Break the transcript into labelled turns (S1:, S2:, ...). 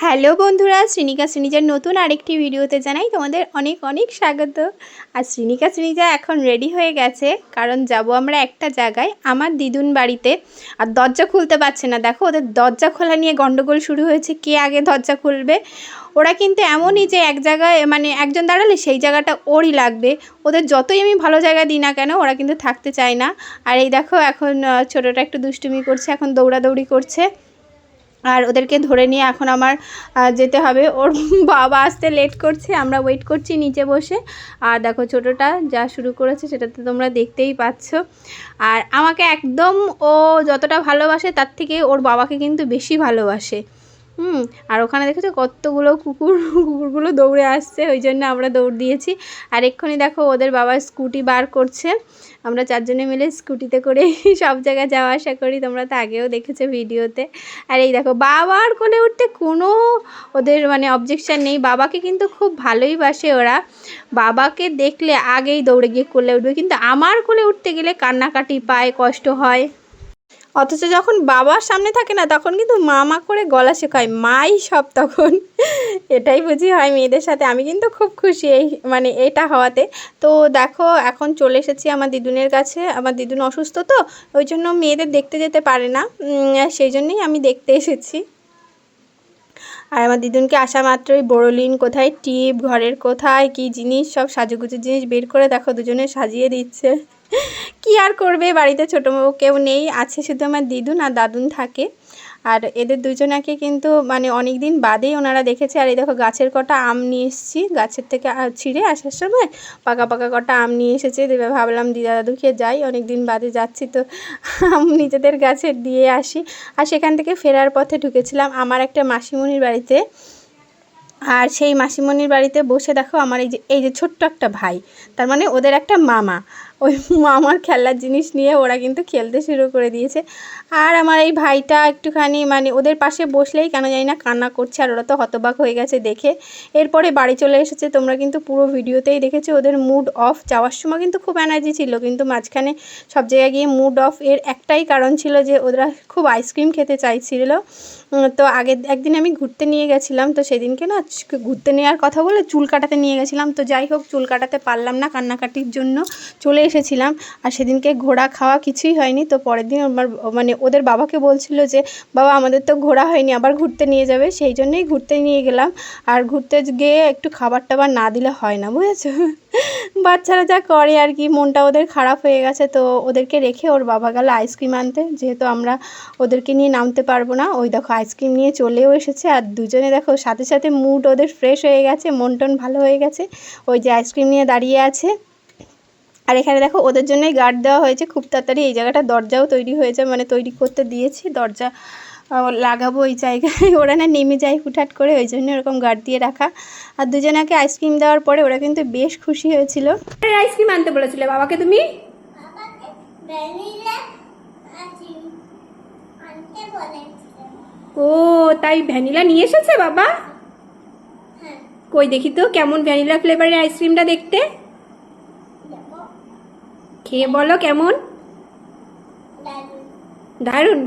S1: Hello বন্ধুরা, শ্রীনিকা শ্রীনিজার নতুন আরেকটি ভিডিওতে জানাই তোমাদের অনেক অনেক স্বাগত। আর শ্রীনিকা শ্রীনিজা এখন রেডি হয়ে গেছে, কারণ যাব আমরা একটা জায়গায়, আমার দিদুন বাড়িতে। আর দরজা খুলতে পারছে না, দেখো ওদের দরজা খোলা নিয়ে গন্ডগোল শুরু হয়েছে, কে আগে দরজা খুলবে। ওরা কিন্তু এমনই যে এক জায়গায় মানে একজন দাঁড়ালে সেই জায়গাটা ওরই লাগবে। ওদের যতই আমি ভালো জায়গা দিই না কেন, ওরা কিন্তু থাকতে চায় না। আর এই দেখো এখন ছোটোটা একটু দুষ্টুমি করছে, এখন দৌড়াদৌড়ি করছে। আর ওদেরকে ধরে নিয়ে এখন আমার যেতে হবে। ওর বাবা আসতে লেট করছে, আমরা ওয়েট করছি নিচে বসে। আর দেখো ছোটোটা যা শুরু করেছে সেটা তো তোমরা দেখতেই পাচ্ছ। আর আমাকে একদম ও যতটা ভালোবাসে তার থেকে ওর বাবাকে কিন্তু বেশি ভালোবাসে। আর ওখানে দেখেছো কতগুলো কুকুরগুলো দৌড়ে আসছে, ওই জন্য আমরা দৌড় দিয়েছি। আর এক্ষুনি দেখো ওদের বাবা স্কুটি বার করছে, আমরা চারজনে মিলে স্কুটিতে করে সব জায়গায় যাওয়া আসা করি, তোমরা তো আগেও দেখেছো ভিডিওতে। আর এই দেখো বাবার কোলে উঠতে কোনো ওদের মানে অবজেকশান নেই, বাবাকে কিন্তু খুব ভালোই বাসে ওরা। বাবাকে দেখলে আগেই দৌড়ে গিয়ে কোলে উঠবে, কিন্তু আমার কোলে উঠতে গেলে কান্নাকাটি পায়, কষ্ট হয়। অথচ যখন বাবার সামনে থাকে না তখন কিন্তু মা করে গলা শেখায়, মাই সব তখন। এটাই বুঝি হয় মেয়েদের সাথে। আমি কিন্তু খুব খুশি এই মানে এটা হওয়াতে। তো দেখো এখন চলে এসেছি আমার দিদুনের কাছে। আমার দিদুন অসুস্থ, তো ওই জন্য মেয়েদের দেখতে যেতে পারে না, সেই জন্যই আমি দেখতে এসেছি। আর আমার দিদুনকে আসা মাত্রই বোরোলিন কোথায়, টিপ, ঘরের কোথায় কী জিনিস, সব সাজুগুজু জিনিস বের করে দেখো দুজনে সাজিয়ে দিচ্ছে। কি আর করবে, বাড়িতে ছোটো কেউ নেই, আছে শুধু আমার দিদুন আর দাদুন থাকে। আর এদের দুজনাকে কিন্তু মানে অনেক দিন বাদেই ওনারা দেখেছে। আর এই দেখো গাছের কটা আম নিয়ে এসেছি, গাছের থেকে ছিঁড়ে আসার সময় পাকা পাকা কটা আম নিয়ে এসেছে। দেবে ভাবলাম দিদা দাদুকে যাই, অনেক দিন বাদে যাচ্ছি তো আম নিজেদের গাছের দিয়ে আসি। আর সেখান থেকে ফেরার পথে ঢুকেছিলাম আমার একটা মাসিমণির বাড়িতে। আর সেই মাসিমণির বাড়িতে বসে দেখো আমার এই যে ছোট্ট একটা ভাই, তার মানে ওদের একটা মামা, ওই মামার খেলনার জিনিস নিয়ে ওরা কিন্তু খেলতে শুরু করে দিয়েছে। আর আমার এই ভাইটা একটুখানি মানে ওদের পাশে বসলেই কেন জানি না কান্না করছে, আর ওরা তো হতবাক হয়ে গেছে দেখে। এরপরে বাড়ি চলে এসেছে, তোমরা কিন্তু পুরো ভিডিওতেই দেখেছো। ওদের মুড অফ, যাওয়ার সময় কিন্তু খুব এনার্জি ছিল, কিন্তু মাঝখানে সব জায়গায় গিয়ে মুড অফ। এর একটাই কারণ ছিল যে ওরা খুব আইসক্রিম খেতে চাইছিল। তো আগের একদিন আমি ঘুরতে নিয়ে গেছিলাম, তো সেদিনকে না ঘুরতে নেওয়ার কথা বলে চুল কাটাতে নিয়ে গেছিলাম। তো যাই হোক চুল কাটাতে পারলাম না, কান্নাকাটির জন্য চলে এসেছিলাম। আর সেদিনকে ঘোরা খাওয়া কিছুই হয়নি। তো পরের দিন আমার মানে ওদের বাবাকে বলছিল যে বাবা আমাদের তো ঘোরা হয়নি, আবার ঘুরতে নিয়ে যাবে, সেই জন্যই ঘুরতে নিয়ে গেলাম। আর ঘুরতে গিয়ে একটু খাবার টাবার না দিলে হয় না, বুঝেছো। বাচ্চারা যা করে আর কি, মনটা ওদের খারাপ হয়ে গেছে। তো ওদেরকে রেখে ওর বাবা গেল আইসক্রিম আনতে, যেহেতু আমরা ওদেরকে নিয়ে নামতে পারবো না। ওই দেখো আইসক্রিম নিয়ে চলেও এসেছে। আর দুজনে দেখো সাথে সাথে মুড ওদের ফ্রেশ হয়ে গেছে, মন টন ভালো হয়ে গেছে, ওই যে আইসক্রিম নিয়ে দাঁড়িয়ে আছে। আর এখানে দেখো ওদের জন্যই গার্ড দেওয়া হয়েছে, খুব তাড়াতাড়ি এই জায়গাটা দরজাও তৈরি হয়েছে, মানে তৈরি করতে দিয়েছি, দরজা লাগাবো এই জায়গায়। ওরা না নেমে যায় হুটহাট করে, ওই জন্য এরকম গার্ড দিয়ে রাখা। আর দুজনাকে আইসক্রিম দেওয়ার পরে ওরা কিন্তু বেশ খুশি হয়েছিল। আইসক্রিম আনতে বলেছিলে বাবাকে তুমি? ও তাই ভ্যানিলা নিয়ে এসেছে বাবা? কই দেখি তো কেমন ভ্যানিলা ফ্লেভারের আইসক্রিমটা দেখতে, খেয়ে বলো কেমন। দারুণ।